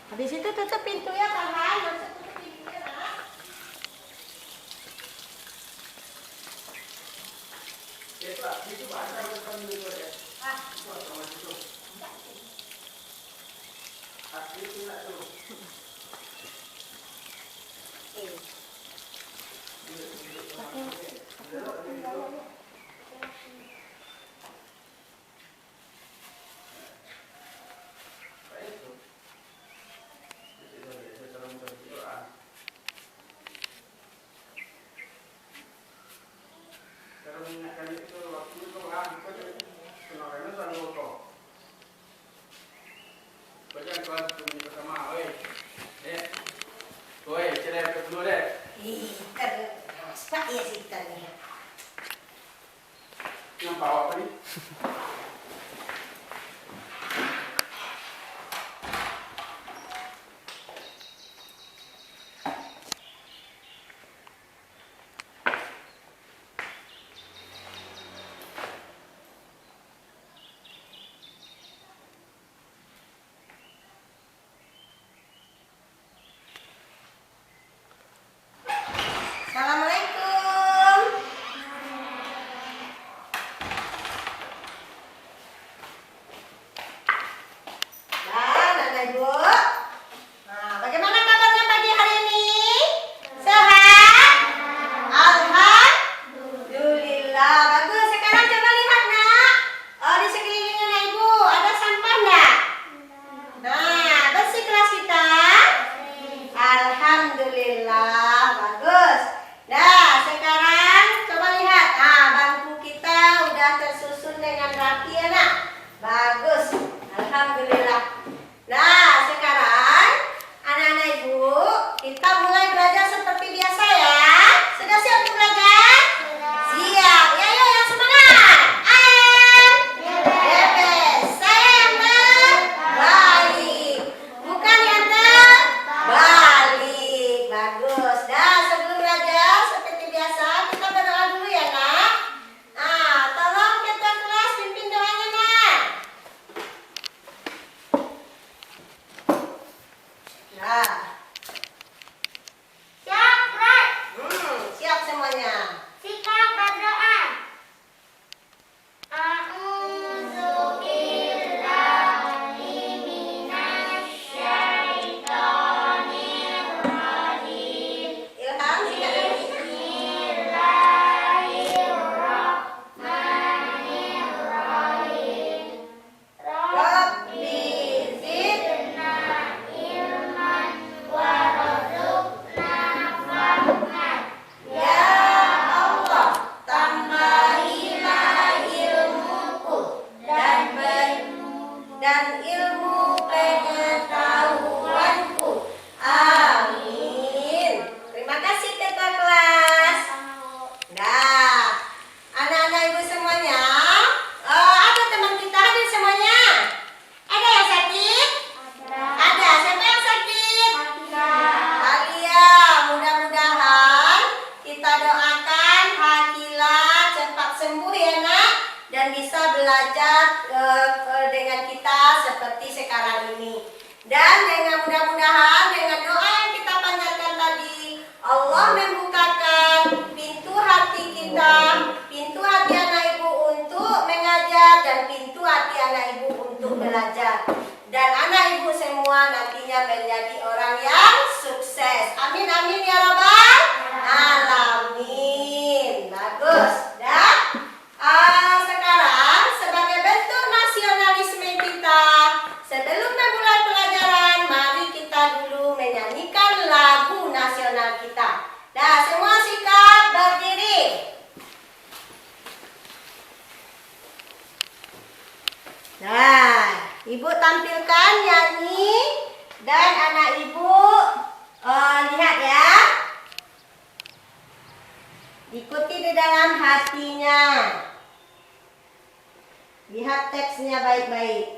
Habis itu tutup pintu ya, Farhan. Masuk tutup pintunya, Nak. Pak ya sih tadi. Yang bawa apa nih? Assalamualaikum. Dan anak ibu. Nah, bagaimana kabarnya pagi hari ini? Sehat? Alhamdulillah. Bagus. Sekarang coba lihat, Nak. Oh, di sekeliling anak ibu ada sampah enggak? Nah, bersih kelas kita? Alhamdulillah. Bagus. Nah, sekarang coba lihat. Nah, bangku kita udah tersusun dengan rapi ya, Nak. Bagus. Alhamdulillah. Nah, sekarang anak-anak ibu, kita mulai belajar seperti biasa ya. Sudah siap untuk belajar? Siap. Ya, ayo yang semangat. Bebas. Saya yang terbalik. Bukan yang terbalik. Bagus. Nah, sebelum belajar seperti biasa, kita berdoa dulu ya, Nak. Nah, tolong ketua kelas pimpin doanya, Nak. Nah. Siap semuanya. Ilham, silakan. Rabbi zidna ilman warzuqna fahman. Ya Allah, tambahilah ilmuku dan ilmu pengetahuanku. Amin. Terima kasih ketua kelas. Nah, anak-anak ibu semuanya, ada teman kita hadir semuanya? Ada yang sakit? Ada. Siapa yang sakit? Alia. Mudah-mudahan kita doakan Hakila cepat sembuh ya, Nak, dan bisa belajar dengan kita seperti sekarang ini. Dan dengan mudah-mudahan dengan doa yang kita panjatkan tadi, Allah membukakan pintu hati kita, pintu hati anak ibu untuk mengajar dan pintu hati anak ibu untuk belajar. Dan anak ibu semua nantinya menjadi orang yang sukses. Amin amin ya rabbal alamin. Bagus. Dan sekarang sebagai bentuk nasionalisme kita, sebelum memulai pelajaran, mari kita dulu menyanyikan lagu nasional kita. Nah, semua sikap berdiri. Nah, ibu tampilkan nyanyi dan anak ibu lihat ya. Ikuti di dalam hatinya. Lihat teksnya baik-baik.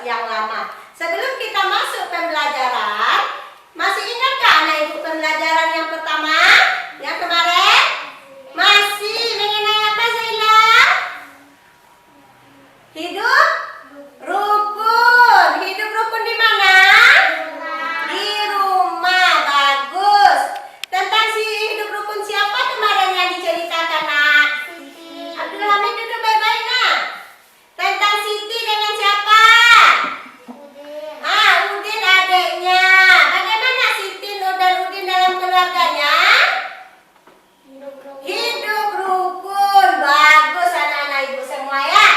yang lama. Sebelum kita masuk pembelajaran, masih ingatkah anak ibu pembelajaran yang pertama? Yang kemarin? Masih mengenai apa Zaila? Hidup rukun. Hidup rukun di mana? Di rumah. Bagus. Tentang si hidup rukun siapa kemarin yang diceritakan, Nak? Abdul Hamid duduk baik-baik, Nak. Tentang Siti dengan siapa? Udin adiknya. Bagaimana Siti, Nur dan Udin dalam keluarganya? Hidup rukun. Bagus anak-anak ibu semua ya.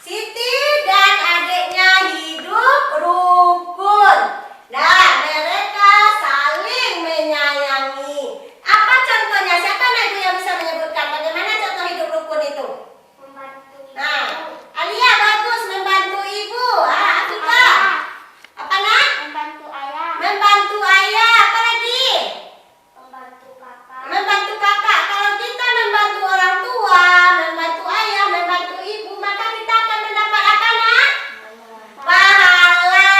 Siti dan adiknya hidup rukun. Nah, mereka saling menyayangi. Apa contohnya? Siapa anak ibu yang bisa menyebutkan bagaimana contoh hidup rukun itu? Nah, Alia bagus, membantu ibu. Afika. Apa nak? Membantu ayah. Membantu ayah. Apa lagi? Membantu kakak. Membantu kakak. Kalau kita membantu orang tua, membantu ayah, membantu ibu, maka kita akan mendapat apa, Nak? Pahala.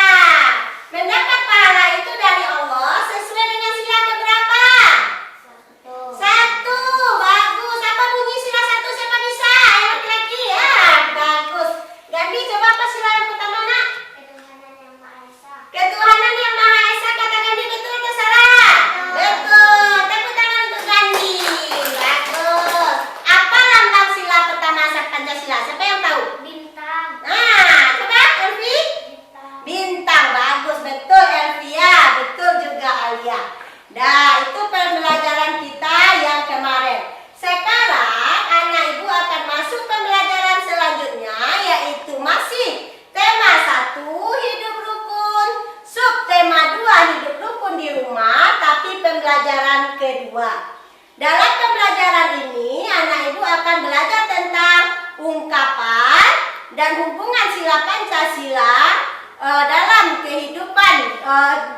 Mendapat pahala itu dari Allah sesuai dengan sila keberapa? Satu. Bagus. Apa bunyi sila satu? Siapa bisa? Yang laki-laki. Bagus. Gandhi, coba apa sila yang pertama, Nak? Ketuhanan yang Maha Esa. Ketuhanan yang Maha Esa. Kata Gandhi betul atau salah? Betul. Tepuk tangan untuk Gandhi. Bagus. Apa lambang sila pertama asal Pancasila? Siapa yang tahu? Bintang. Coba Elvi. Bintang. Bintang. Bagus. Betul Elvia. Betul juga Alia. Nah, itu pembelajaran kita yang kemarin. Sekarang anak ibu akan masuk pembelajaran selanjutnya, yaitu masih tema 1 hidup rukun, subtema 2 hidup rukun di rumah, tapi pembelajaran kedua. Dalam pembelajaran ini anak ibu akan belajar tentang ungkapan dan hubungan sila Pancasila dalam kehidupan,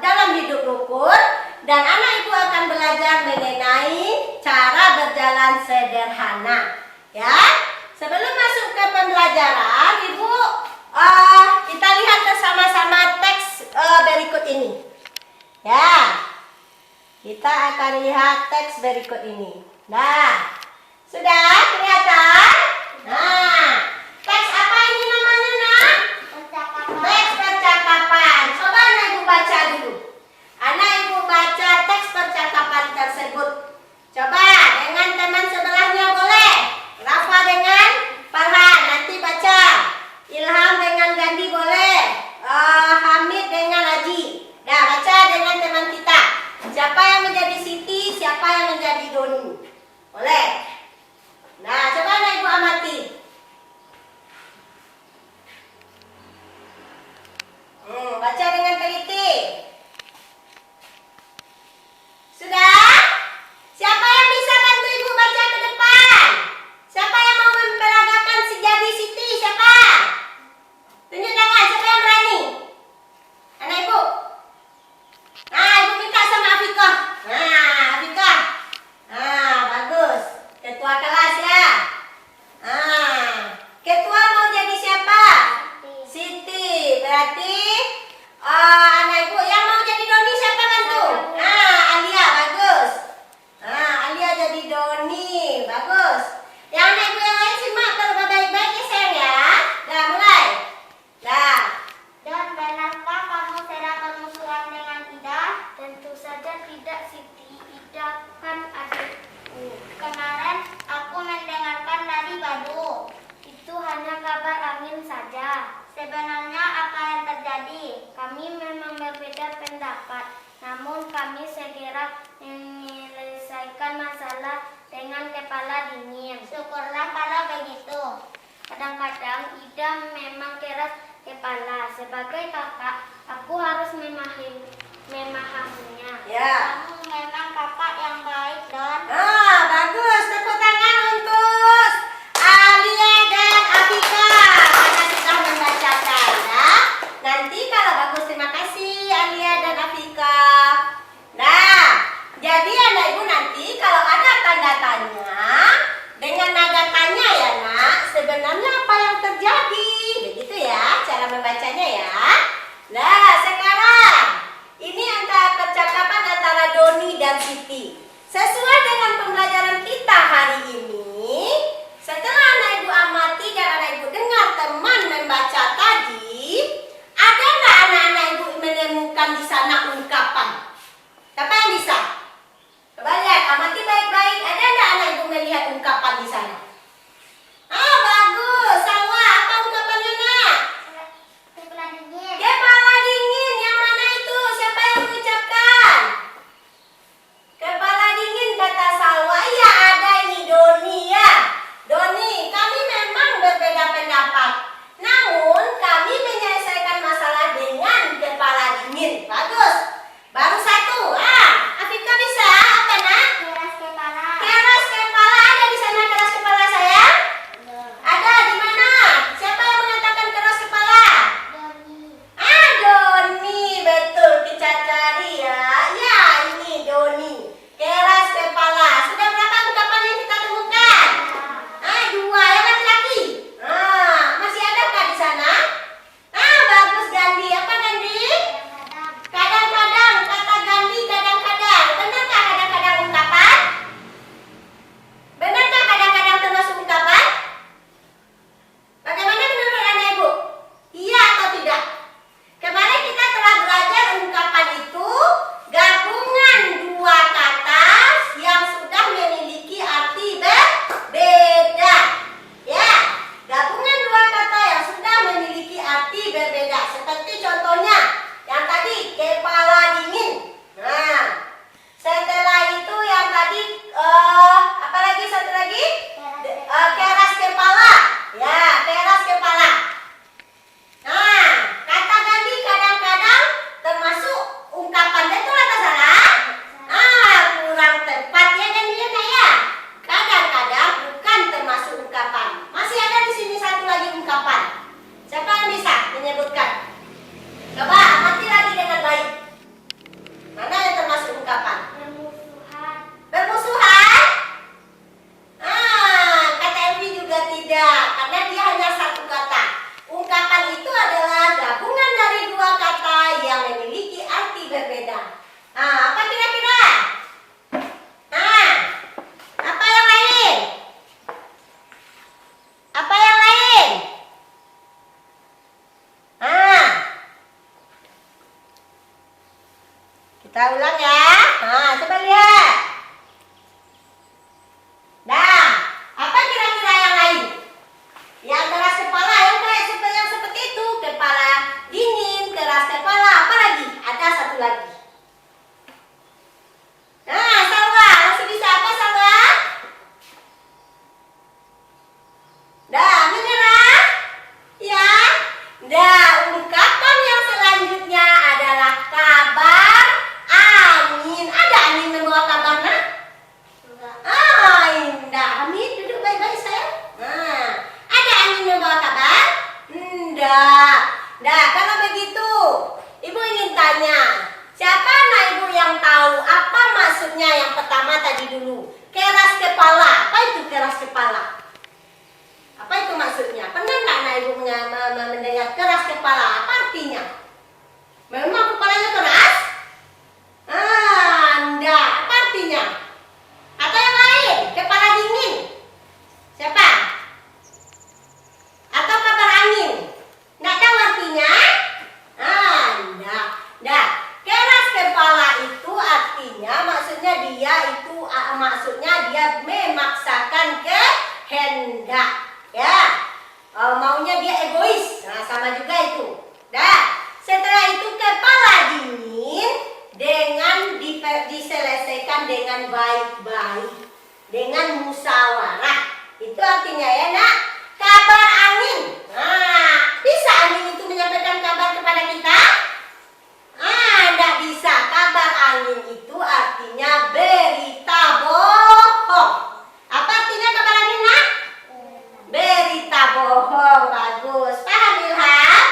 dalam hidup rukun, dan anak ibu akan belajar mengenai cara berjalan sederhana. Ya, sebelum masuk ke pembelajaran, ibu kita lihat bersama-sama teks berikut ini. Ya, kita akan lihat teks berikut ini. Nah, sudah kelihatan? Nah, teks apa ini namanya, Nak? Percakapan. Teks percakapan. Coba anak ibu baca dulu. Anak ibu baca teks percakapan tersebut. Coba dengan teman sebelahnya boleh. Rafa dengan Farhan nanti baca. Ilham dengan Gandhi boleh. Hamid dengan Haji. Nah, baca dengan teman kita. Siapa yang menjadi Siti, siapa yang menjadi Doni. Boleh. Nah, coba anak ibu amati. Baca dengan teliti. Sudah? Siapa yang bisa bantu ibu baca ke depan? Siapa yang mau memperagakan si jadi Siti? Siapa? Tunjuk tangan, siapa yang berani? Anak ibu? Ibu minta sama Afika. Afika. Bagus. Ketua kelas ya. Ketua mau jadi siapa? Siti. Berarti anak ibu yang mau jadi Doni siapa bantu? Alia. Bagus. Alia jadi Doni. Bagus. Yang anak ibu yang lain simak kalau baik-baik ya sayang ya. Dah mulai. Dah. Dan benarkah kamu serahkan musuhan dengan Ida? Tentu saja tidak, Siti. Ida kan adikku. Kemarin aku mendengarkan dari Badu. Itu hanya kabar angin saja. Sebenarnya apa yang terjadi? Kami memang berbeda pendapat. Namun kami segera menyelesaikan masalah dengan kepala dingin. Syukurlah kalau begitu. Kadang-kadang Ida memang keras kepala. Sebagai kakak, aku harus memahaminya. Ya. Kamu memang kakak yang baik, Don. Bagus. Tepuk tangan untuk Alia dan Afika karena sudah membacakan ya. Nanti kalau bagus, terima kasih Alia dan Afika. Nah, jadi anak ibu nanti kalau ada tanda tanya dengan nada tanya ya, Nak, sebenarnya apa yang terjadi? Begitu ya cara membacanya ya. Nah, sekarang ini antara percakapan antara Doni dan Siti. Sesuai dengan pembelajaran kita hari ini, setelah anak ibu amati dan anak ibu dengar teman membaca tadi, ada nggak anak-anak ibu menemukan di sana ungkapan? Siapa yang bisa? Coba lihat, amati baik-baik. Ada nggak anak ibu melihat ungkapan di sana? Ah, bagus. Salwa, apa ungkapannya nak? Kepala dingin. Kepala dingin. Yang mana itu? Siapa yang mengucapkan? Kepala dingin kata Salwa. Iya, ada ini Doni ya. Doni, kami memang berbeda pendapat. Namun, kami menyelesaikan masalah dengan kepala dingin. Bagus. Baru satu. Afika bisa apa nak? Keras kepala. Keras kepala. Ada di sana keras kepala saya? Ada di mana? Siapa yang mengatakan keras kepala? Doni. Doni, betul. Kita cari ya. Ya, ini Doni. Keras kepala. Sudah berapa ungkapan yang kita temukan? Dua. Yang laki-laki? Masih adakah di sana? Bagus Gandhi. Apa Gandhi? Kadang-kadang. Kata Gandhi kadang-kadang. Benarkah kadang-kadang ungkapan? Benarkah kadang-kadang termasuk ungkapan? Bagaimana menurut anak ibu? Iya atau tidak? Kemarin kita telah belajar ungkapan itu gabungan dua kata yang sudah memiliki arti berbeda. Ya, gabungan dua kata yang sudah memiliki arti berbeda. Seperti contohnya yang tadi kepala dingin. Nah, setelah itu yang tadi apa lagi satu lagi? Keras kepala. Ya, keras kepala. Nah, kata Gandhi kadang-kadang termasuk ungkapan, betul atau salah? Kurang tepat ya Gandhi ya. Kadang-kadang bukan termasuk ungkapan. Masih ada di sini satu lagi ungkapan. Siapa yang bisa menyebutkan? Coba amati lagi dengan baik. Mana yang termasuk ungkapan? Bermusuhan. Bermusuhan? Kata Elvi juga tidak, karena dia hanya satu kata. Ungkapan itu adalah gabungan dari dua kata yang memiliki arti berbeda. Apa kira-kira? Apa yang lain? Apa yang lain? Kita ulang ya. Coba lihat. Nah, apa kira-kira yang lain? Yang keras kepala, yang kayak yang seperti itu. Kepala dingin, keras kepala. Apa lagi? Ada satu lagi. Salwa. Masih bisa apa Salwa? Menyerah? Ya. Ungkapan yang selanjutnya adalah kabar angin. Ada angin membawa kabar nak? Indah. Amin, duduk baik-baik sayang. Ada angin membawa kabar? Enggak. Nah, kalau begitu, ibu ingin tanya, siapa anak ibu yang tahu apa maksudnya yang pertama tadi dulu? Keras kepala. Apa itu keras kepala? Apa itu maksudnya? Pernah nggak anak ibu mendengar keras kepala? Apa artinya? Memang kepalanya keras? Enggak. Apa artinya? Atau yang lain? Kepala dingin? Siapa? Atau kabar angin? Nggak tahu artinya? Enggak. Keras kepala itu artinya maksudnya dia memaksakan kehendak. Ya. Maunya dia egois. Sama juga itu. Setelah itu kepala dingin dengan diselesaikan dengan baik-baik, dengan musyawarah. Itu artinya ya nak. Kabar angin. Bisa angin itu menyampaikan kabar kepada kita? Tidak bisa. Kabar angin itu artinya berita bohong. Apa artinya kabar angin nak? Berita bohong. Bagus. Paham Ilham?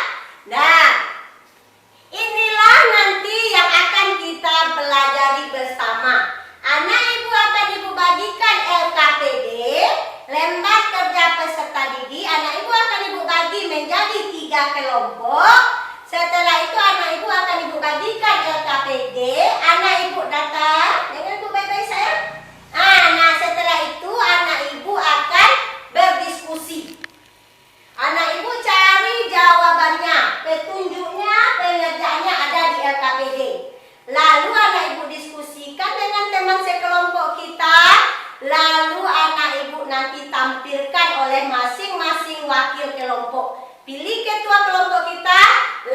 Nah, inilah nanti yang akan kita pelajari bersama. Anak ibu akan ibu bagikan LKPD, lembar kerja peserta Lalu anak ibu diskusikan dengan teman sekelompok kita. Lalu anak ibu nanti tampilkan oleh masing-masing wakil kelompok. Pilih ketua kelompok kita,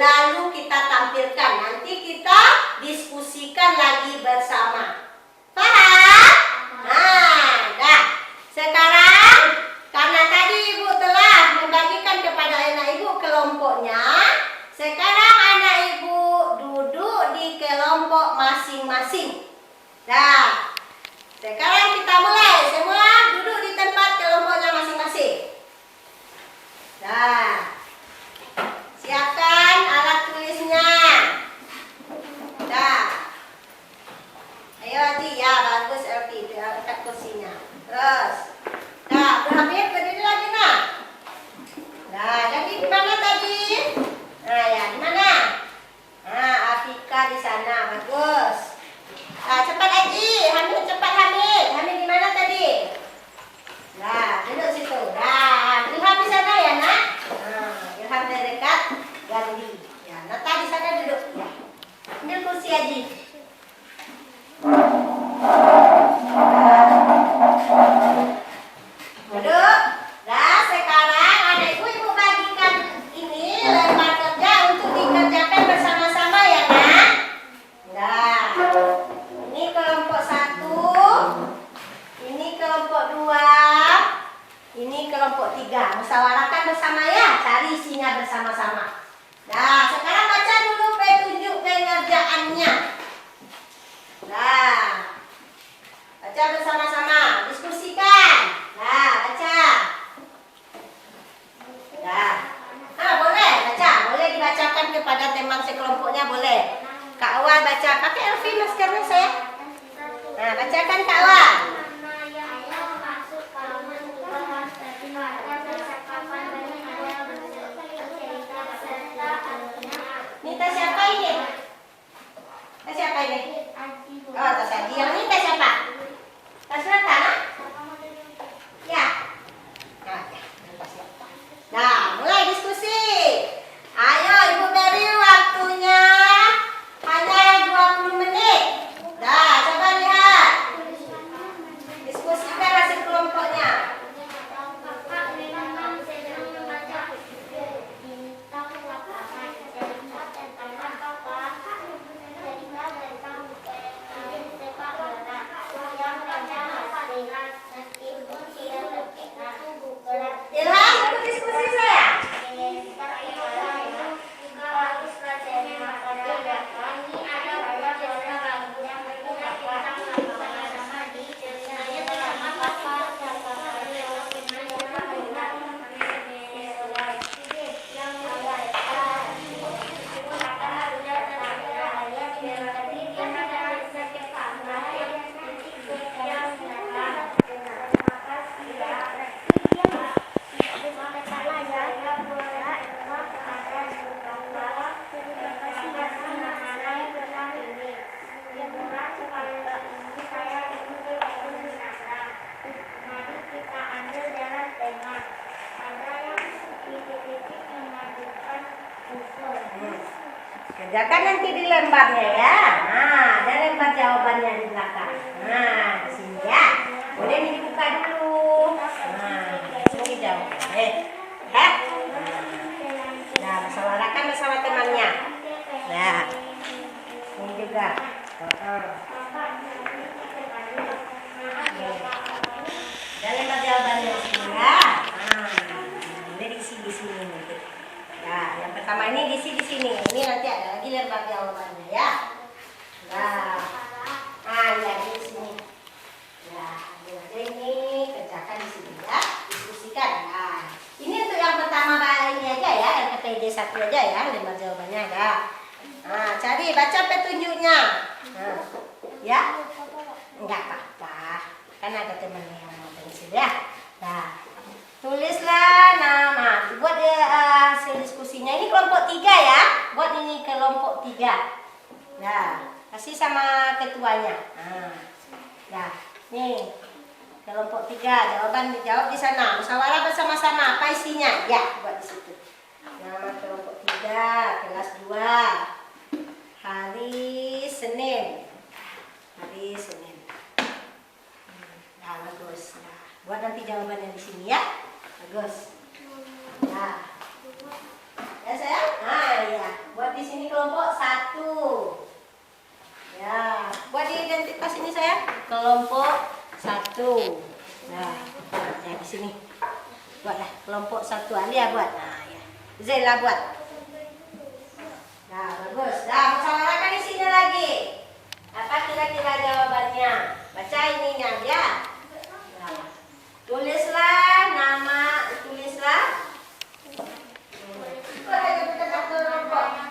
lalu kita tampilkan. Nanti kita diskusikan lagi bersama. Paham? Nah, dah. Sekarang, karena tadi ibu telah membagikan kepada anak ibu kelompoknya, sekarang anak ibu duduk di kelompok masing-masing. Nah, sekarang kita mulai. Semua duduk di tempat kelompoknya masing-masing. Nah, siapkan alat tulisnya. Dah. Ayo Haji, ya bagus Elvi, angkat kursinya. Terus. Nah, Hamid berdiri lagi nak. Nah, jadi di mana tadi? Nah, ya di mana? Nah, Afika di sana, bagus. Nah, cepat Haji, Hamid cepat Hamid. Hamid di mana tadi? Nah, duduk situ. Nah, Ilham di sana ya nak? Nah, Ilham dekat Gandhi. Ya, Nata di sana duduk. Ya. Ambil kursi Haji. Duduk. Nah, sekarang anak ibu bagikan ini lembar kerja untuk dikerjakan bersama-sama ya nak. Nah, ini kelompok 1, ini kelompok 2, ini kelompok 3. Musyawarahkan bersama ya, cari isinya bersama-sama. Nah, sekarang baca dulu petunjuk pengerjaannya. Nah, baca bersama-sama, diskusikan. Nah, baca. Nah, boleh baca, boleh dibacakan kepada teman sekelompoknya boleh. Kak Awal baca, pakai Elvi maskernya saya. Nah, bacakan Kak Awal. Ini tas siapa ini? Tas siapa ini? Oh, tas Haji. Yang ini tas siapa? Tas Nathan, ah? Ya. Nah, ya. Nah, mulai diskusi. Ayo Ibu beri waktunya hanya 20 menit. Dah, coba lihat. Diskusikan hasil kelompoknya. Ilham, ikut diskusi saya. Kerjakan nanti di lembarnya ya. Nah, ada lembar jawabannya di belakang. Nah, di sini ya. Boleh ini dibuka dulu. Nah, sini jawab. Ya. Nah, musyawarahkan bersama temannya. Nah, ini juga. Ada lembar jawabannya di sini ya. Nah, boleh diisi di sini nanti. Nah, yang pertama ini diisi di sini. Ini nanti ada lagi lembar jawabannya ya. Nah, ya di sini. Ya, ini kerjakan di sini ya. Diskusikan. Nah, ini untuk yang pertama ini aja ya, LPPD 1 aja ya, lembar jawabannya ada. Nah, cari baca petunjuknya. Nah, ya. Enggak apa-apa. Kan ada temannya yang mau pensil ya. Nah, tulislah nama. Buat hasil diskusinya. Ini kelompok 3 ya. Buat ini kelompok 3. Nah, kasih sama ketuanya. Nah, nih kelompok 3. Jawaban dijawab di sana. Musyawarah bersama-sama. Apa isinya? Ya, buat di situ. Nama kelompok 3, kelas 2. Hari Senin. kelompok 1. Ya, buat di identitas ini saya kelompok 1. Nah, ya di sini. Buatlah kelompok 1. Alia buat. Nah, ya. Zela buat. Nah, bagus. Nah, musyawarahkan di sini lagi. Apa kira-kira jawabannya? Baca ininya ya. Nah, tulislah nama, tulislah.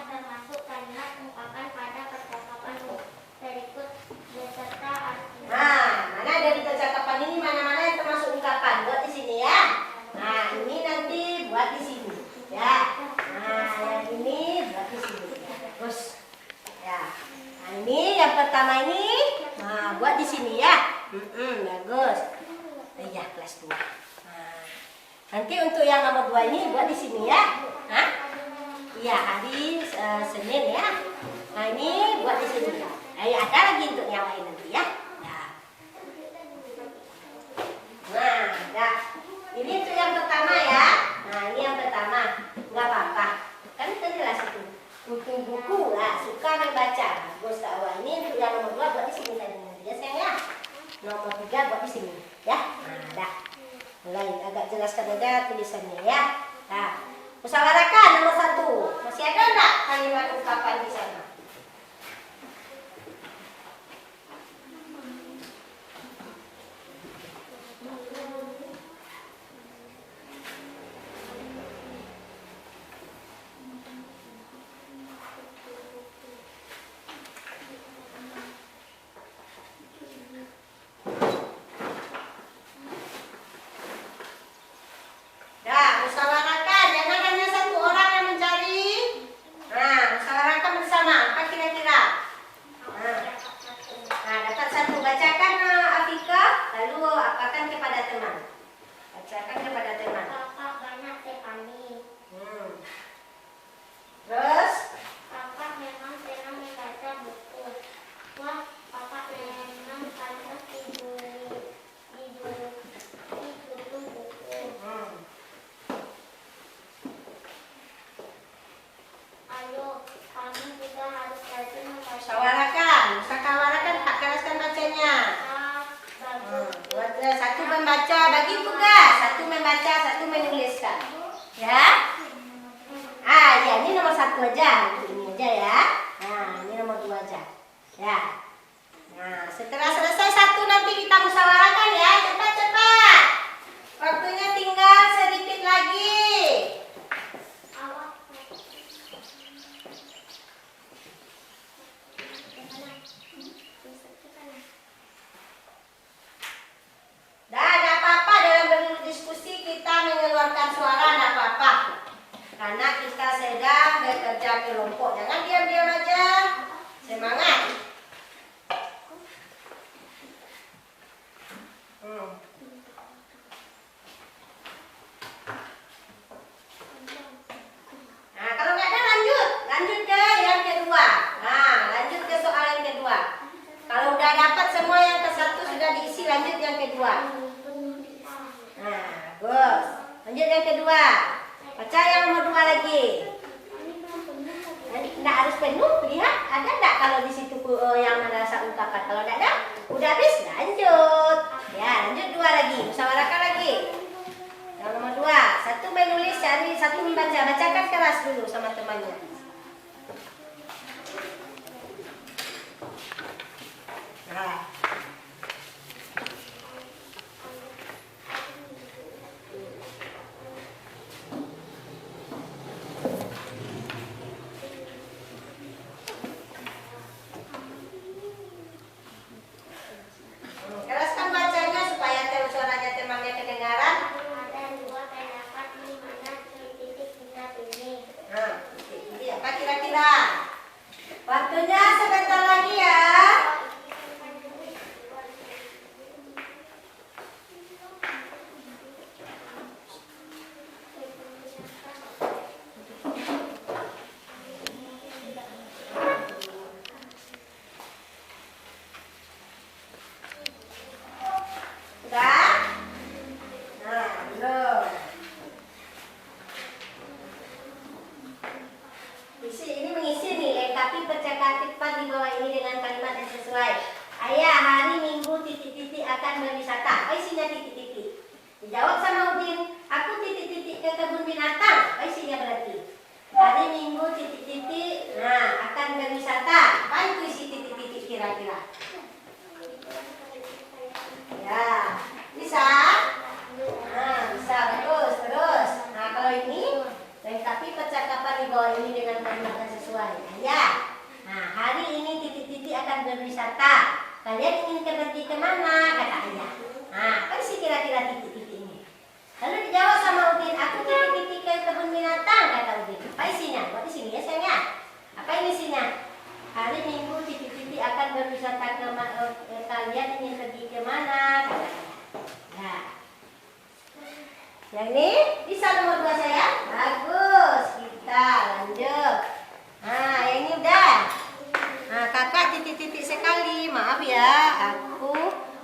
Termasuk kalimat ungkapan pada percakapan berikut beserta artinya. Nah, mana dari percakapan ini mana-mana yang termasuk ungkapan? Buat di sini ya. Nah, ini nanti buat di sini ya. Nah, yang ini buat di sini. Terus ya. Nah, ini yang pertama ini. Nah, buat di sini ya. Bagus. Iya, kelas 2. Nah, nanti untuk yang nomor 2 ini buat di sini ya. Hah? Iya, hari Senin ya. Nah, ini buat di sini. Ya, ada lagi untuk yang lain nanti ya. Nah, dah. Ini untuk yang pertama ya. Nah, ini yang pertama. Nggak apa-apa. Kan itu jelas itu. Buku lah, suka membaca. Bagus awal. Ini untuk yang nomor 2 buat di sini tadi nanti ya sayang ya. Nomor 3 buat di sini ya. Nah, dah. Mulai agak jelaskan aja tulisannya ya. Nah, musyawarahkan nomor 1. Masih ada enggak kalimat ungkapan di sana? Musyawarahkan, jangan hanya satu orang yang mencari. Nah, musyawarahkan bersama. Apa kira-kira? Nah, dapat satu. Bacakan Afika, lalu apakan kepada teman. Bacakan kepada teman. Kakak banyak sekali. Terus? Kakak memang senang membaca buku. Wah, kakak memang pantas diberi buku. Ayo, kamu juga harus rajin membaca. Musyawarahkan, Pak keraskan bacanya. Bagus. Satu membaca, bagi tugas. Satu membaca, satu menuliskan. Ya? Ya ini nomor 1 aja. Ini aja ya. Nah, ini nomor 2 aja. Ya. Nah, setelah selesai 1 nanti kita musyawarahkan ya. Cepat-cepat. Waktunya tinggal sedikit lagi. Ada apa-apa dalam berdiskusi kita mengeluarkan suara, ada apa-apa. Karena kita sedang bekerja kelompok. Jangan diam-diam aja. Semangat. Nah, kalau nggak ada lanjut ke yang kedua. Nah, lanjut ke soal yang kedua. Kalau udah dapat semua yang ke 1 sudah diisi, lanjut yang kedua. Nah, bagus. Lanjut yang kedua. Baca yang nomor 2 lagi. Nggak harus penuh, lihat ada nggak kalau di situ yang merasa ungkapan. Kalau nggak ada, udah habis, lanjut. Ya, lanjut 2 lagi. Musyawarahkan lagi. Yang nomor 2, 1 menulis, cari 1 membaca. Bacakan keras dulu sama temannya. Nah. Keraskan bacanya supaya suaranya temannya kedengaran. Ada 2 pendapat di mana titik kita pilih. Nah, ini ya. di bawah ini dengan kalimat yang sesuai. Ayah, hari Minggu titik-titik akan berwisata. Apa isinya titik-titik? Dijawab sama Udin, aku titik-titik ke kebun binatang. Apa isinya berarti? Hari Minggu titik-titik, nah akan berwisata. Apa itu isi titik-titik kira-kira? Ya, bisa? Nah, bisa, bagus, terus. Nah, kalau ini lengkapi percakapan di bawah ini dengan kalimat yang sesuai. Ya. Nah, hari ini titik-titik akan berwisata. Kalian ingin pergi kemana? Kata ayah. Nah, apa sih kira-kira titik-titik ini? Lalu dijawab sama Udin, aku titik-titik ke kebun binatang, kata Udin. Apa isinya? Buat di sini ya sayang ya. Apa ini isinya? Hari Minggu titik-titik akan berwisata ke kalian ingin pergi kemana? Kata ayah. Nah. Yang ini bisa nomor 2 sayang? Bagus. Kita lanjut. Nah, yang ini udah. Nah, kakak titik-titik sekali. Maaf ya,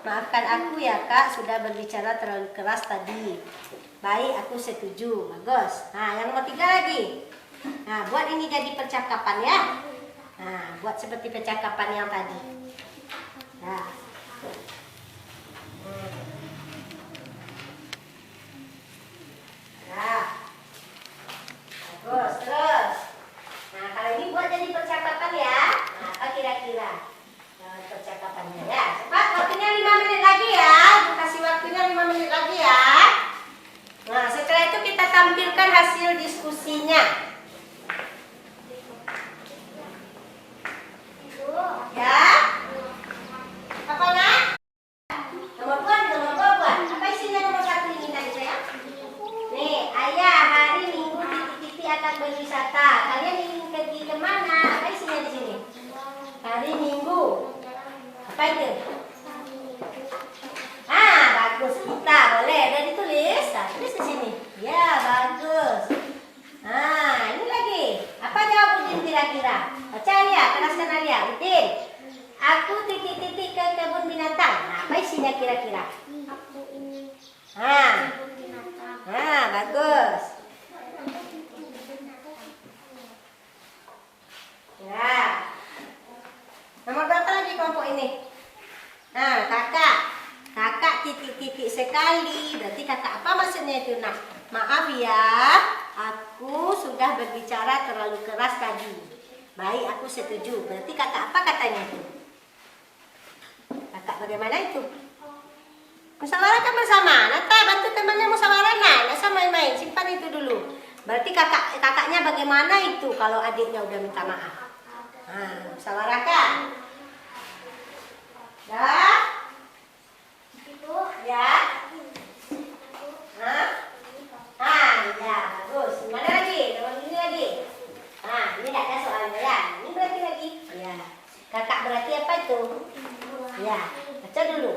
maafkan aku ya kak, sudah berbicara terlalu keras tadi. Baik, aku setuju. Bagus. Nah, yang nomor 3 lagi. Nah, buat ini jadi percakapan ya. Nah, buat seperti percakapan yang tadi. Nah. Nah. Bagus, terus. Nah, kalau ini buat jadi percakapan ya. Nah, apa kira-kira percakapannya ya? Cepat, waktunya 5 menit lagi ya. Kasih waktunya 5 menit lagi ya. Nah, setelah itu kita tampilkan hasil diskusinya. Ya. Apa nak? Nomor 2 buat. Apa isinya nomor 1 ini tadi saya? Nih, ayah, hari Minggu titik-titik akan berwisata. Kalian ingin pergi kemana? Apa isinya di sini? Hari Minggu. Apa itu? Ah, bagus. Kita boleh. Udah ditulis? Nah, tulis di sini. Ya, bagus. Nah, ini lagi. Apa jawab Udin kira-kira? Baca ya, keraskan Alia. Udin, aku titik-titik ke kebun binatang. Nah, apa isinya kira-kira? Aku ingin Nah, kebun binatang. nah, bagus. Ya. Nomor berapa lagi kelompok ini? Nah, kakak titik-titik sekali. Berarti kakak apa maksudnya itu nak? Maaf ya, aku sudah berbicara terlalu keras tadi. Baik, aku setuju. Berarti kakak apa katanya itu? Kakak bagaimana itu? Musyawarahkan bersama. Nata bantu temannya musyawarah nah, sama main-main. Simpan itu dulu. Berarti kakaknya bagaimana itu kalau adiknya udah minta maaf? Nah, musyawarahkan. Dah? Itu Ya? Hah? Ah, ya, bagus. Mana lagi? Nomor ini lagi. Nah, ini tidak ada soalnya ya. Ini berarti lagi. Ya. Kakak berarti apa itu? Ya, baca dulu.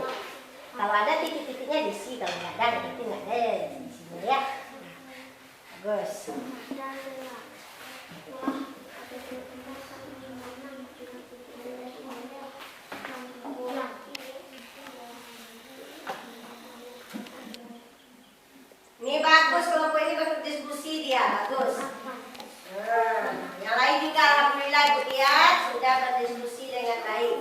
Kalau ada titik-titiknya diisi, kalau nggak ada berarti nggak ada di sini ya. Bagus. Ini bagus, kelompok ini berdiskusi dia, bagus. Yang lain juga alhamdulillah Ibu lihat sudah berdiskusi dengan baik.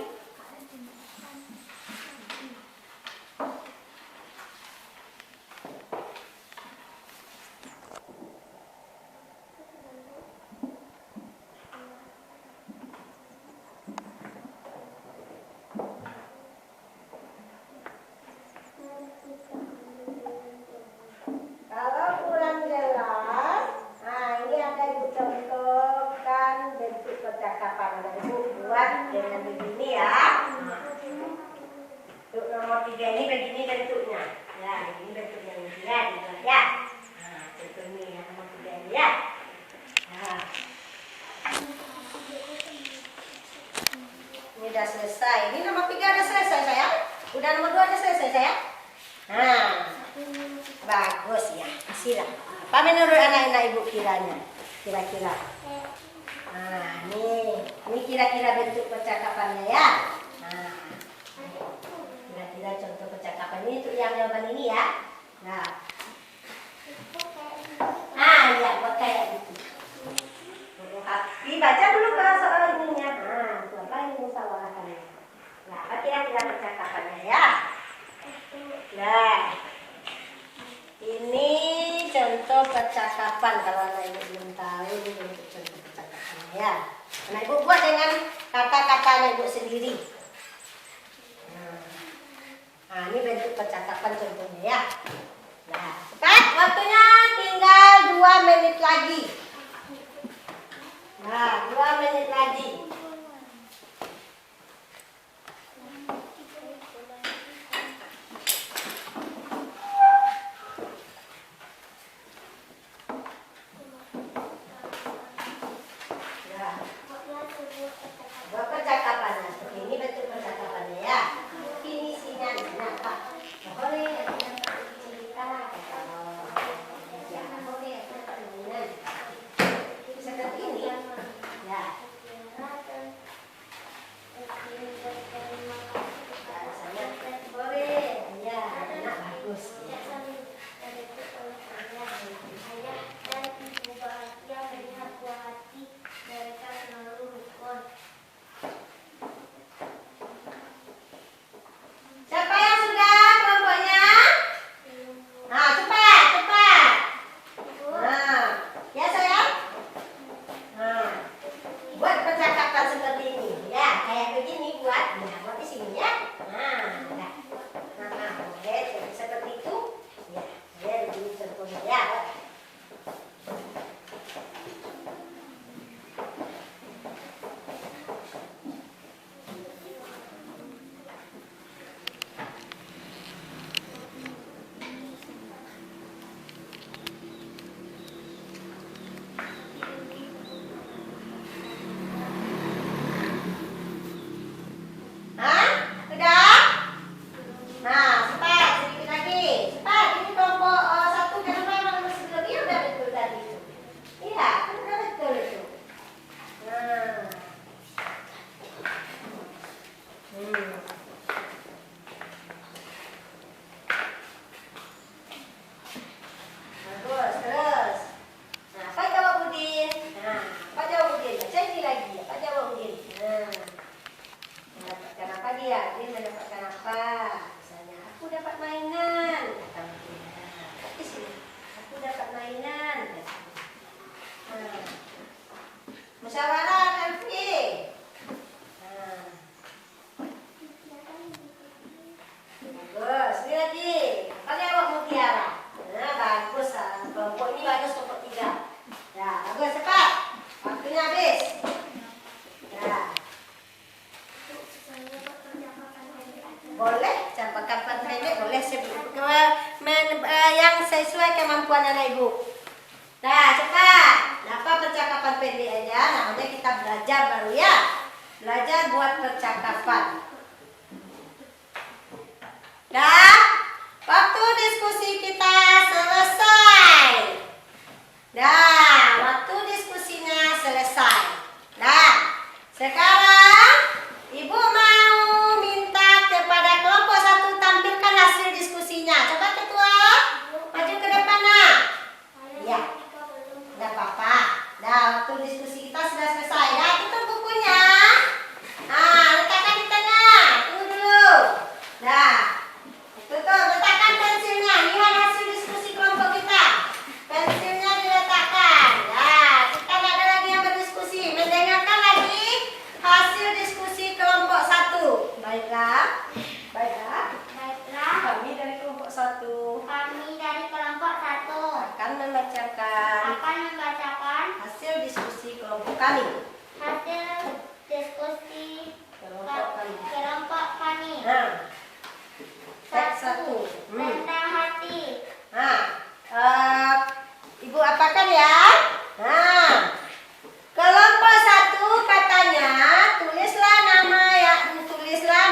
Kalau kurang jelas, nah ini ada Ibu contohkan bentuk percakapan. Ada Ibu buat dengan begini ya. Untuk nomor 3 ini begini bentuknya. Ya, ini bentuknya ini ya, dibuat ya. Nah, contoh ini yang nomor 3 ini ya. Nah. Ini udah selesai. Ini nomor 3 udah selesai sayang. Udah nomor 2 udah selesai sayang. Nah. Bagus ya, kasihlah. Apa menurut anak-anak Ibu kiranya? Kira-kira. Nah, ini kira-kira bentuk percakapannya ya. Nah, kira-kira contoh percakapan ini untuk yang jawaban ini ya. Nah, iya buat kayak gitu. Dibaca dulu kalau soal ininya. Nah, itu apa ini? percakapan. Kalau anak ibu belum tahu, ini bentuk contoh percakapan ya. Anak ibu buat dengan kata-kata anak ibu sendiri. Nah, ini bentuk percakapan contohnya ya. Nah, cepat, waktunya tinggal 2 menit lagi. Nah, 2 menit lagi. Buat percakapannya, seperti ini bentuk percakapannya ya. Definisinya di sana Pak. Nggak boleh ada cerita, ya nggak boleh ada permainan. Seperti ini, ya. Saya boleh, ya, enak bagus. Siapa yang sudah kelompoknya? Nah, cepat, cepat. Nah, ya sayang. Nah, buat percakapan seperti ini, ya, kayak begini buat, ya, buat di sini ya. Nah, nah, boleh seperti itu, ya, ya, begini contohnya ya. Hah? Sudah? Nah, cepat, sedikit lagi. Cepat, ini kelompok 1 kenapa emang masih belum? Iya, udah betul tadi itu. Iya, kan udah betul itu. Nah. Bagus, terus. Nah, apa jawab Udin? Nah, apa jawab Udin? Baca ini lagi. Apa jawab Udin? Nah. Mendapatkan apa dia? Dia mendapatkan apa? Misalnya, aku dapat mainan. Kata dia. Di sini, aku dapat mainan. Nah. Musyawarah Alfi. Nah. Bagus. Ini lagi. Apa jawab Mutiara? Nah, bagus. Kelompok ini bagus, kelompok 3. Ya, bagus. Cepat. Waktunya habis. Ya. Boleh, percakapan pendek boleh yang sesuai kemampuan anak ibu. Nah, cepat. Apa percakapan pendek aja? Namanya kita belajar baru ya. Belajar buat percakapan. Dah, waktu diskusi kita selesai. Dah, waktu diskusinya selesai. Dah, sekarang ibu mau minta kepada kelompok 1 tampilkan hasil diskusinya. Coba ketua, maju ke depan nak. Iya, tidak apa-apa. Dah, waktu diskusi kita sudah selesai. Dah, tutup bukunya. Nah, letakkan di tengah. Tunggu dulu. Dah, tutup. Letakkan pensilnya. Lihat hasil diskusi kelompok kita. Pensilnya diletakkan. Nah, kita tidak ada lagi yang berdiskusi. Mendengarkan lagi hasil diskusi kelompok 1. Baiklah. Baiklah. Baiklah, Kami dari kelompok 1 kami dari kelompok 1 akan membacakan akan membacakan hasil diskusi kelompok kami. hasil diskusi Kelompok kami. kelompok kami. Nah, teks 1. Satu, rendah hati. Nah, ibu apakan ya? Nah, kelompok 1 katanya tulislah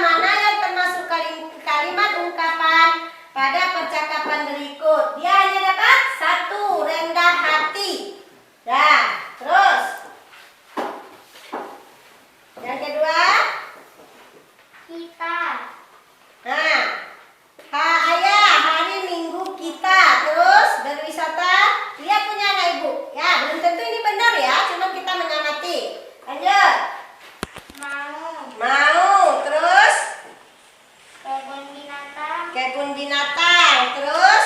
mana yang termasuk kalimat ungkapan pada percakapan berikut. Dia hanya dapat 1, rendah hati. Nah, terus yang kedua, Kita. nah, ayah hari Minggu kita terus berwisata. Lihat punya anak ibu. Ya, belum tentu ini benar ya, cuma kita mengamati. Lanjut. Mau, terus Kebun binatang. kebun binatang, terus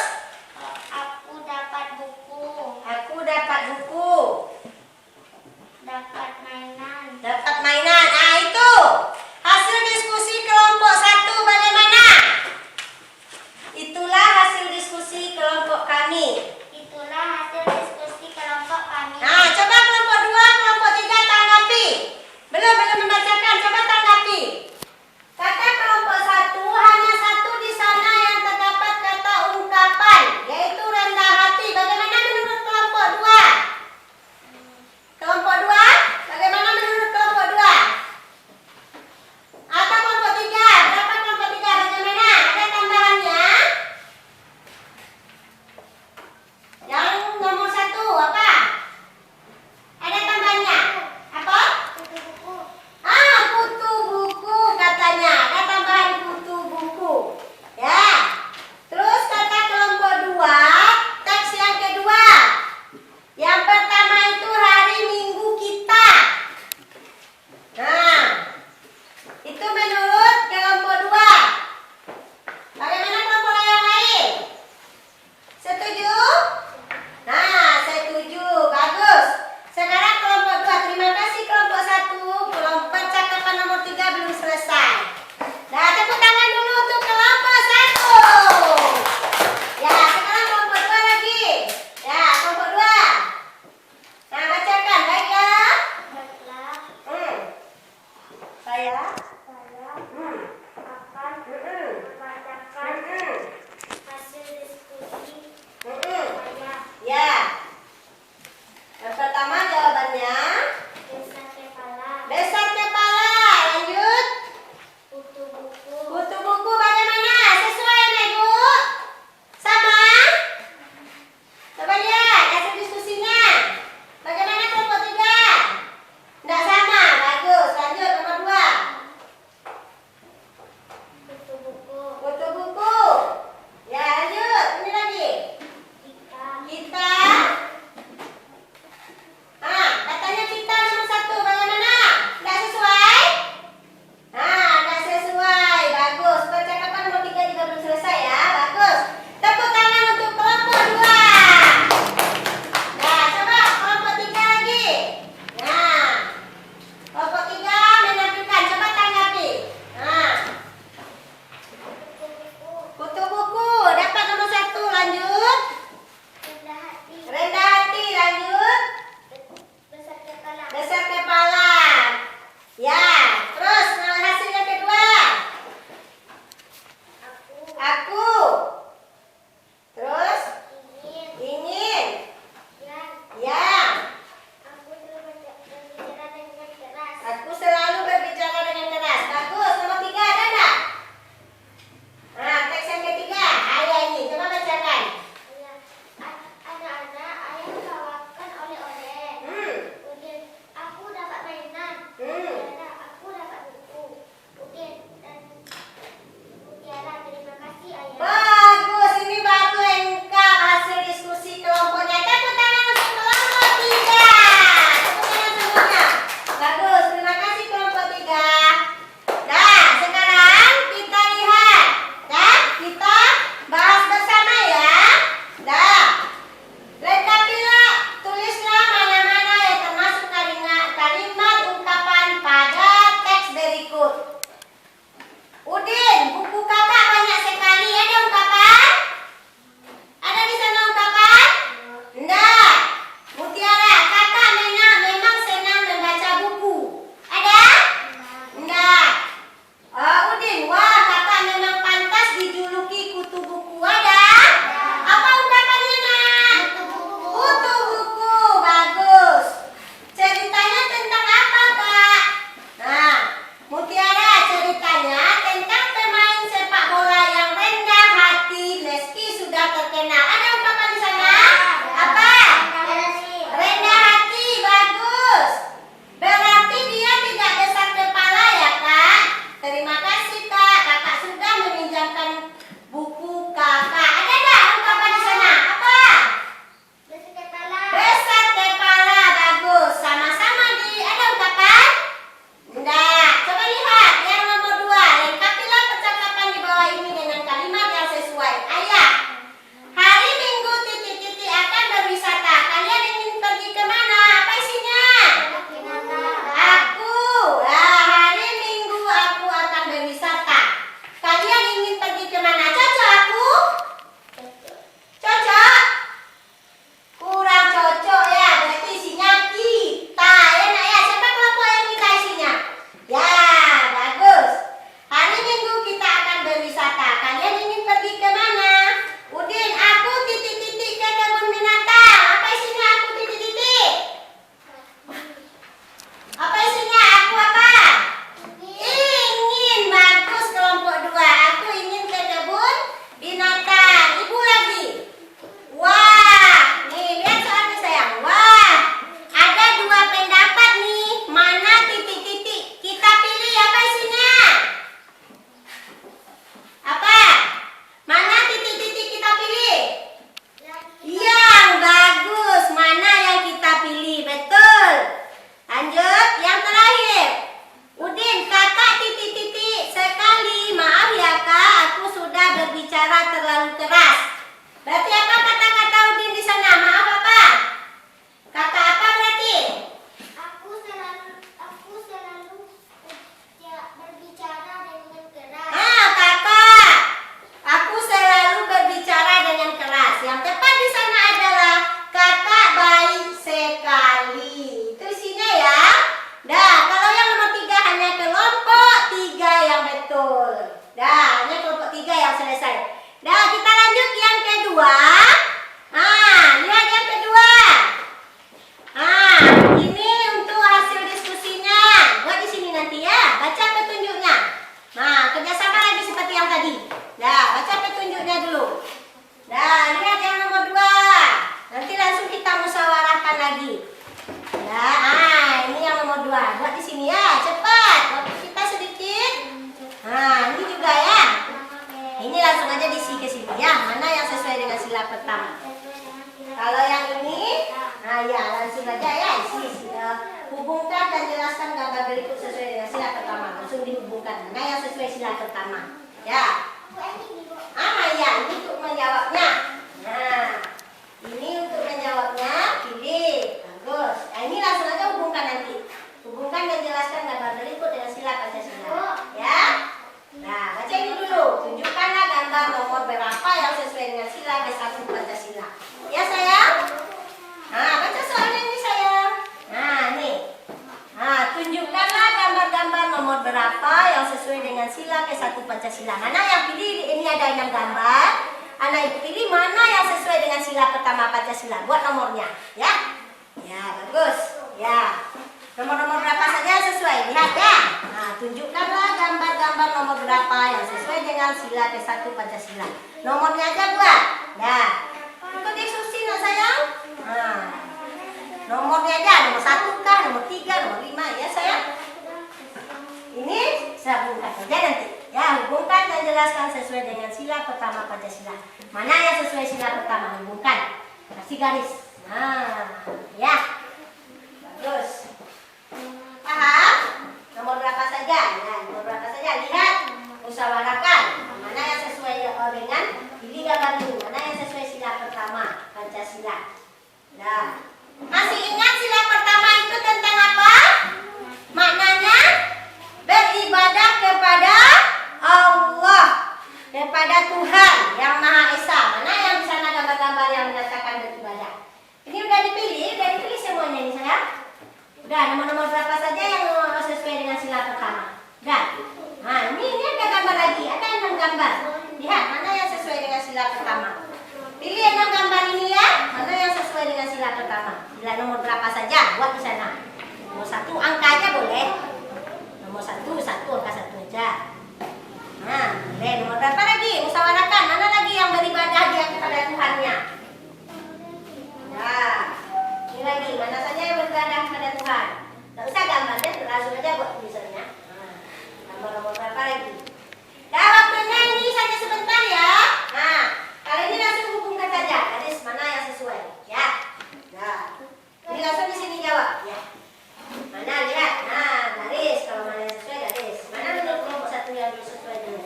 Aku dapat buku. Saya akan membacakan hasil diskusi saya. Ya. Yang pertama jawabannya Desa kepala, Desa Kepala. Lanjut. butuh buku, Butuh buku bagaimana? Sesuai ya Ibu? Sama? Coba lihat hasil diskusinya. Bagaimana kelompok 3? Tidak sama. Bagus. Lanjut nomor 2. sesuai dengan sila pertama. Langsung dihubungkan. Mana yang sesuai sila pertama? Ya. Ya, ini untuk menjawabnya. Nah, ini untuk menjawabnya. Pilih. Bagus. Nah, ini langsung aja hubungkan nanti. Hubungkan dan jelaskan gambar berikut dengan sila Pancasila. Ya. Nah, baca ini dulu. Tunjukkanlah gambar nomor berapa yang sesuai dengan sila ke-1 Pancasila. Ya, sayang? Nah, baca soalnya ini, sayang. Nah, nih. Nah, tunjukkanlah gambar-gambar nomor berapa yang sesuai dengan sila ke-1 Pancasila. Mana yang pilih? Ini ada 6 gambar. Anak ibu pilih mana yang sesuai dengan sila pertama Pancasila. Buat nomornya, ya. Ya, bagus. Ya. Nomor-nomor berapa saja yang sesuai? Lihat ya. Nah, tunjukkanlah gambar-gambar nomor berapa yang sesuai dengan sila ke-1 Pancasila. Nomornya aja buat. Nah, ikut instruksi nak sayang. Nah, nomornya aja. Nomor 1 kah? Nomor 3, nomor 5 ya sayang. Ini saya hubungkan saja nanti. Ya, hubungkan dan jelaskan sesuai dengan sila pertama Pancasila. Mana yang sesuai sila pertama? Hubungkan. Kasih garis. Nah, ya. Bagus. Paham? Nomor berapa saja? Nah, nomor berapa saja? Lihat. Musyawarahkan. Mana yang sesuai dengan pilih gambar ini. Mana yang sesuai sila pertama Pancasila. Nah, masih ingat sila pertama itu tentang apa? Maknanya beribadah kepada Allah, kepada Tuhan yang Maha Esa. Mana yang di sana gambar-gambar yang menyatakan beribadah? Ini udah dipilih semuanya ini sayang. Udah, nomor-nomor berapa saja yang sesuai dengan sila pertama? Udah. Nah, ini ada gambar lagi, ada 6 gambar. Lihat mana yang sesuai dengan sila pertama. Pilih 6 gambar ini ya. Mana yang sesuai dengan sila pertama? Sila nomor berapa saja? Buat di sana. Nomor 1 angka aja boleh. Nomor 1 angka 1 aja. Nah, boleh. Nomor berapa lagi? Musyawarahkan. Mana lagi yang beribadah dia kepada Tuhannya? Nah, ini lagi. Mana saja yang beribadah kepada Tuhan? Tidak usah gambarnya, langsung aja buat tulisannya. Nah, nomor berapa lagi? Dah, waktunya ini saja sebentar ya. Nah, kali ini langsung hubungkan saja. Garis mana yang sesuai? Ya. Nah, ini langsung di sini jawab. Ya. Mana lihat? Nah, garis. Kalau mana yang sesuai garis. Mana menurut kelompok 1 yang sesuai dengan?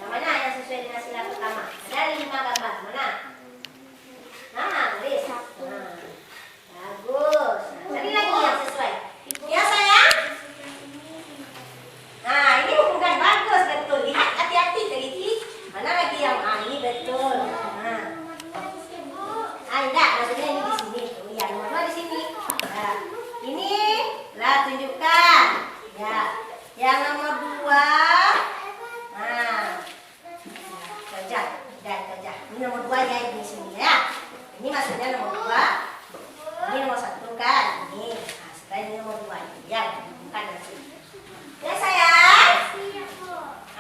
Yang mana yang sesuai dengan sila pertama? Ada 5 gambar. Mana? Nah, garis. Nah, bagus. Nah, cari lagi yang sesuai. Ya sayang? Nah, ini hubungan bagus betul. Lihat hati-hati teliti. Mana lagi yang ini betul. Nah. Enggak, maksudnya ini di sini. Oh iya, nomor 2 di sini. Nah, ini lah tunjukkan. Ya. Yang nomor 2. Nah. Kerja. Ini nomor 2 ya di sini ya. Ini maksudnya nomor 2. Ini nomor 1 kan. Ini. Nah, setelah ini nomor 2. Ya, bukan nanti. Ya sayang?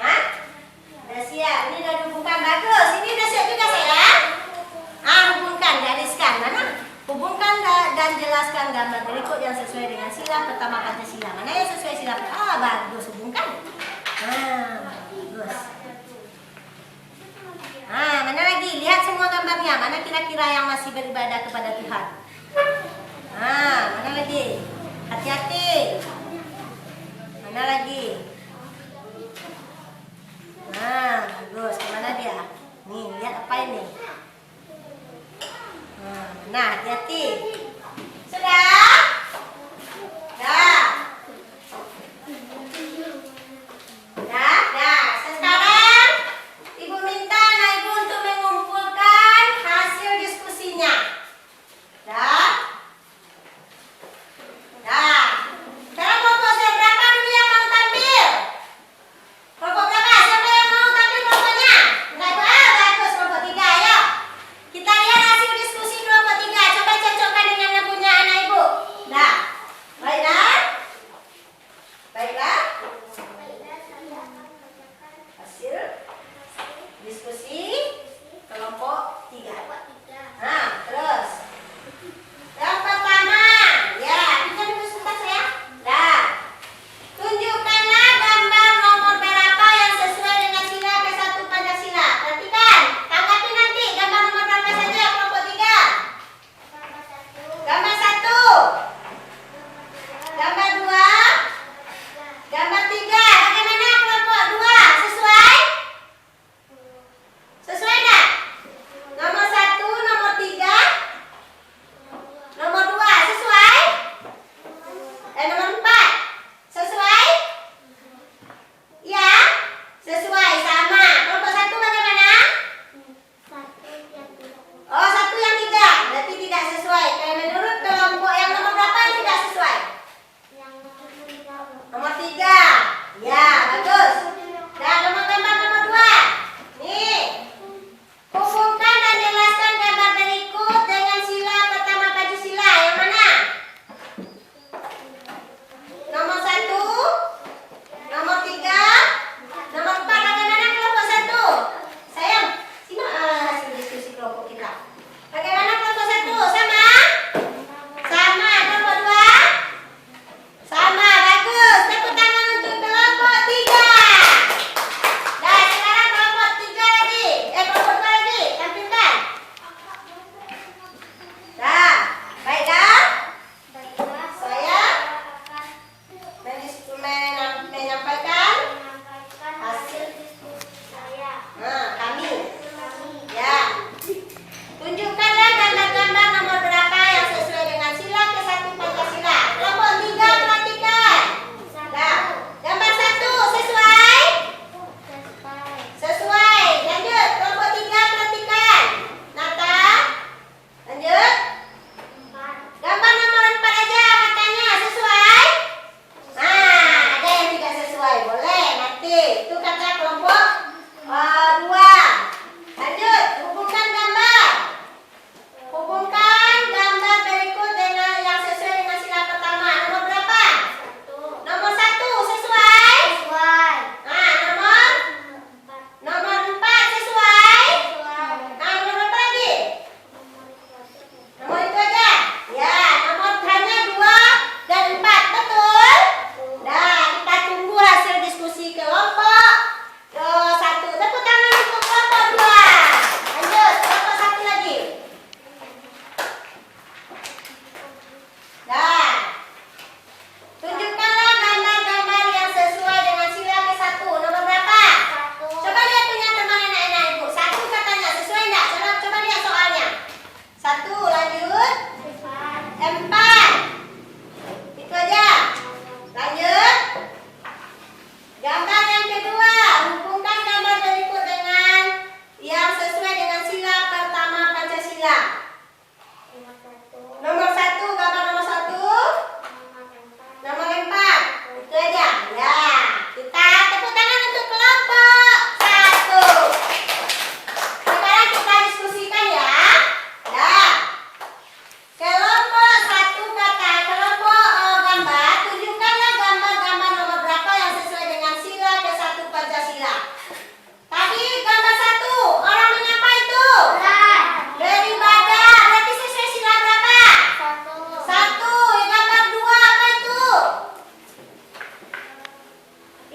Hah? Udah siap. Ini udah dihubungkan bagus. Ini udah siap juga sayang? Hubungkan, gariskan. Mana? Hubungkan dan jelaskan gambar berikut yang sesuai dengan sila pertama Pancasila. Mana yang sesuai sila pertama? Bagus. Hubungkan. Bagus. Mana lagi? Lihat semua gambarnya. Mana kira-kira yang masih beribadah kepada Tuhan? Mana lagi? Hati-hati. Mana lagi? Bagus. Kemana dia? Nih, lihat apa ini? Nah, hati-hati. Sudah? Dah. Sekarang Ibu minta anak Ibu untuk mengumpulkan hasil diskusinya. Dah. Sekarang kelompok berapa dulu yang mau tampil?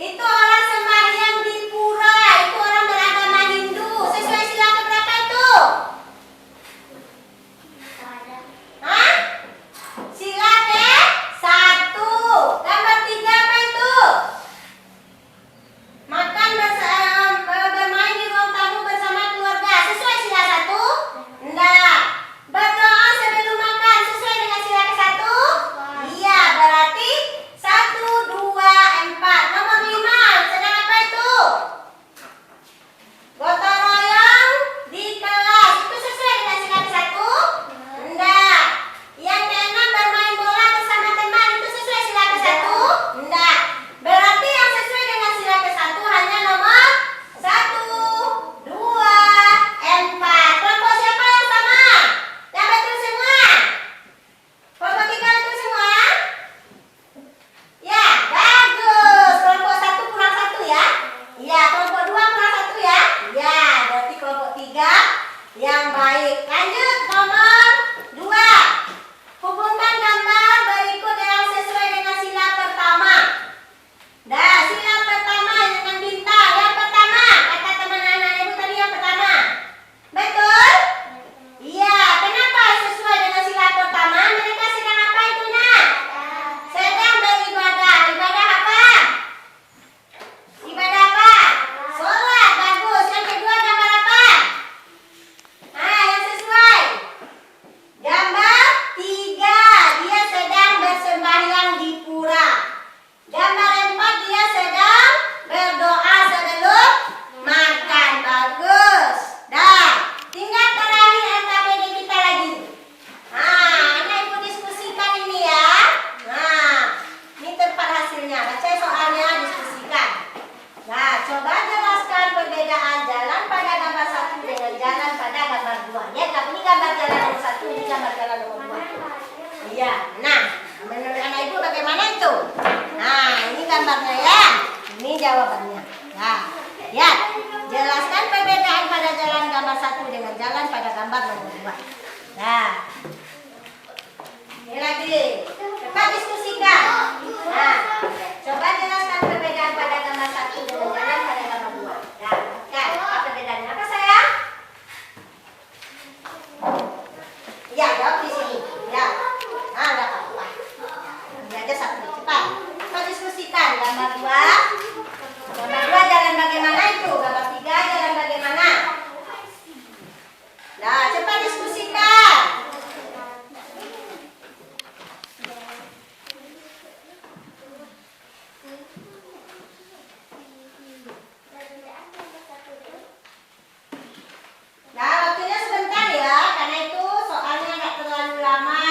Itu orang sembahyang di pura, itu orang beragama Hindu. Sesuai sila keberapa itu? Hah? Sila ke-1. Gambar 3 apa itu? Makan bermain di ruang tamu bersama keluarga. Sesuai sila 1? Enggak. Berdoa sebelum makan. Sesuai dengan sila ke-1? Iya, berarti 1, 2, 4. Nomor 5. Sedang apa itu? Gotong royong di kelas. Itu sesuai dengan sila ke-1? Enggak. Yang ke-6 bermain bola bersama teman. Itu sesuai sila ke-1? Enggak. Berarti yang sesuai dengan sila ke-1 hanya nomor 1, 2, 4. Kelompok siapa yang sama? Yang betul semua? Kelompok 3 betul semua? Ya, bagus. Kelompok 1 kurang 1 ya? Ya, kelompok 2 kurang 1 ya? Ya, berarti kelompok 3 yang baik. Lanjut nomor 2. Hubungkan gambar berikut yang sesuai dengan sila pertama. Nah, sila pertama dengan bintang. Yang pertama, kata teman anak ibu tadi yang pertama. Betul? Iya, kenapa sesuai dengan sila pertama? Mereka sedang apa itu, Nak? Sedang beribadah. Ibadah apa? Ibadah apa? Sholat. Bagus. Yang kedua gambar apa? Nah, yang sesuai. Gambar 3. Dia sedang bersembahyang di pura. Gambar 4, dia sedang berdoa sebelum makan. Bagus. Dah. Tinggal terakhir LKPD kita lagi. Nah, anak ibu diskusikan ini ya. Nah, ini tempat hasilnya. Baca soalnya, diskusikan. Nah, coba jelaskan perbedaan jalan pada gambar 1 dengan jalan pada gambar 2. Ya, ini gambar jalan nomor 1, ini gambar jalan nomor 2. Iya. Nah, menurut anak ibu bagaimana itu? Nah, ini gambarnya ya. Ini jawabannya. Nah, ya. Jelaskan perbedaan pada jalan gambar 1 dengan jalan pada gambar nomor 2. Nah. Ini lagi. Cepat diskusikan. Nah, coba jelaskan perbedaan pada gambar 1 dengan jalan pada gambar 2. Nah, kan, apa perbedaannya? Apa sayang? Ya, jawab di sini. Ya. Nah, enggak apa-apa. Ini aja 1. Cepat. Cepat diskusikan. Gambar 2. Gambar 2 jalan bagaimana itu? Gambar 3 jalan bagaimana? Nah, cepat diskusikan. Nah, waktunya sebentar ya, karena itu soalnya nggak terlalu lama.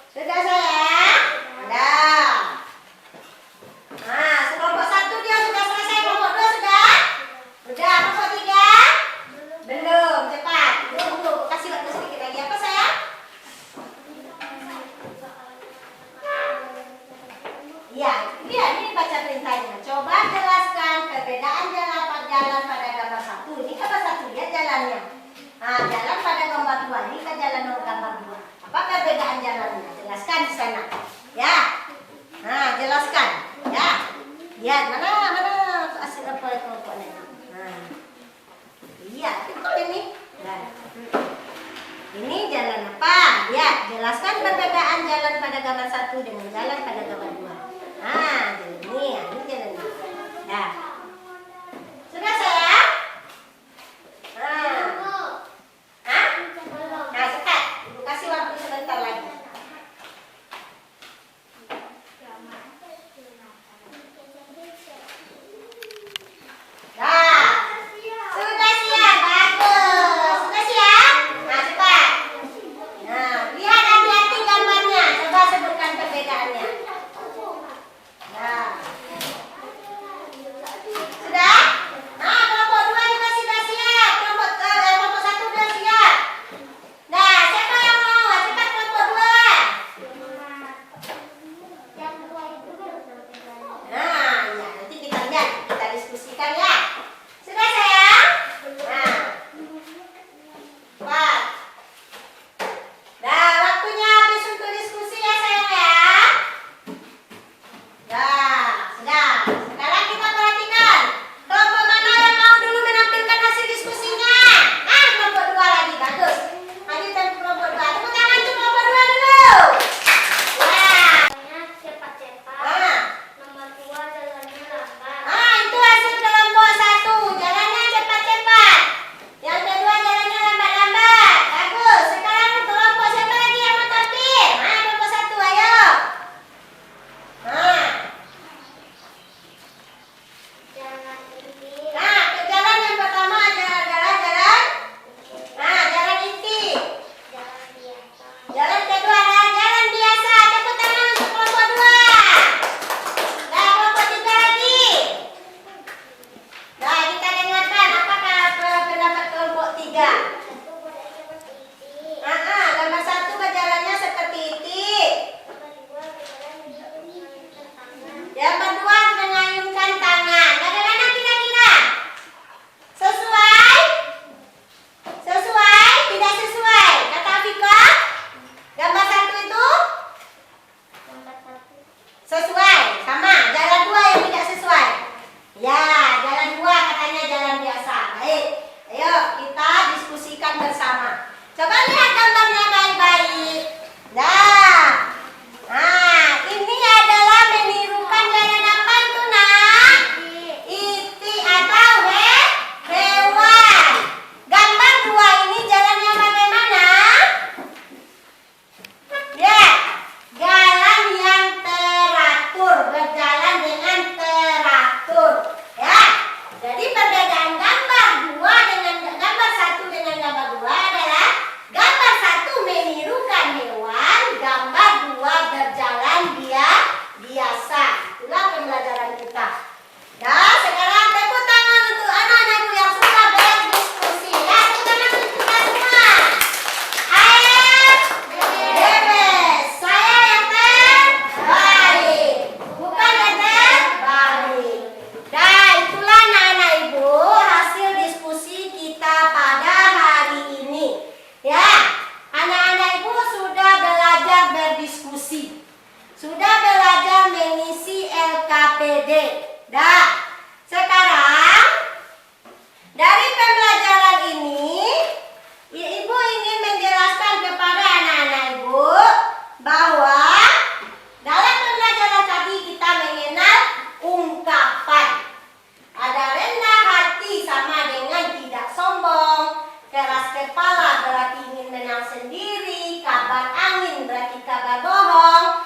Sudah sayang? Sudah. Nah, kelompok 1 dia sudah selesai, kelompok 2 sudah? Sudah, kelompok 3? Belum, cepat. Tunggu, kasih waktu sedikit lagi. Apa sayang? Iya, ini baca perintahnya. Coba jelaskan perbedaan jalan pada gambar 1. Ini gambar 1 dia jalannya. Nah, jalan pada gambar 2. Ini ke jalan gambar 2. Apa perbedaan jalannya? Jelaskan di sana. Ya. Nah, jelaskan. Ya. Lihat mana hasil kelompoknya. Nah. Iya, betul ini. Nah. Ini jalan apa? Ya, jelaskan perbedaan jalan pada gambar 1 dengan jalan pada gambar 2. Nah, jalan ini, ini jalan ini. Ya. Sudah sayang? Nah. Hah? Nah, cepat. Ibu kasih waktu sebentar lagi. Nah, sudah siap. Bagus. Sudah siap? Nah, cepat. Nah, lihat hati-hati gambarnya. Coba sebutkan perbedaannya. Nah. dong.